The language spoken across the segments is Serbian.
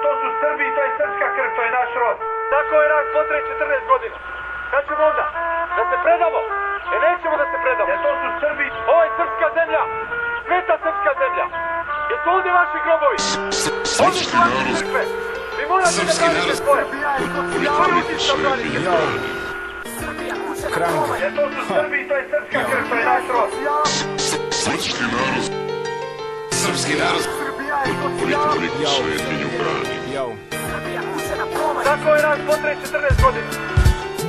to su Srbi i to je srpska krv, to je naš rod. Tako je nas potre 14 godina. Kad ćemo onda? Da se predamo? Nećemo da se predamo. Jer to su Srbi. Ovo je srpska zemlja. Sveta srpska zemlja. Jesu ovdje vaši grobovi? Ovdje su vaše crkve. Vi morate da branite svoje. Vi svoju utičnom branite svoje. Jer to su Srbi i to je srpska krv, to je naš rod. Srpski narod. Srpski narod. Politiku svetinju brani. Tako je nas potre 14 godina.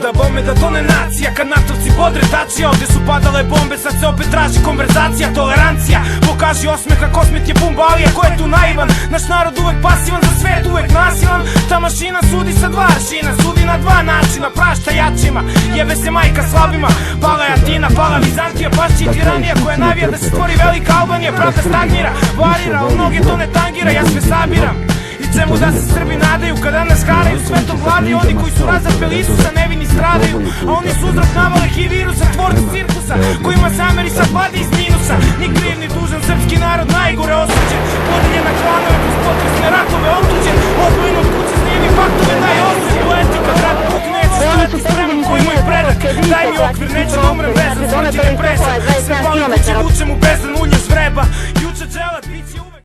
Da bome da tone nacija kad natovci bodre tačija. Ovdje su padale bombe, sad se opet traži konverzacija. Tolerancija, pokaži osmeh ako osmet je bumbalija. Ko je tu naivan? Naš narod uvek pasivan, za svet uvek nasilan. Ta mašina sudi sa dva aršina, sudi na dva načina. Prašta jačima, jebe se majka slabima. Pala je Atina, pala Vizantija, pašće i tiranija koja navija da se stvori velika Albanija. Pravda stagnira, varira, ali mnoge to ne tangira. Ja sve sabiram i čemu da se Srbi nadaju kada nas haraju svetom vladi. Oni koji su razapeli Isusa nevini stradaju, a oni su uzrok navale HIV virusa, tvorci cirkusa kojima se Amerisa padi iz minusa. Ni kriv ni dužan, srpski narod najgore osuđen, podeljen na klanove kroz potresne ratove, otuđen, odvojen od kuće, snijemi faktove najosuđen. Poetika, grad, puk neće stojati spreman koji moj predak. Daj mi okvir, neću da umrem vezan, smrti ne presa. Sve pali kuće vučem u bezdan, ulje zvreba. Juče dželat, bit će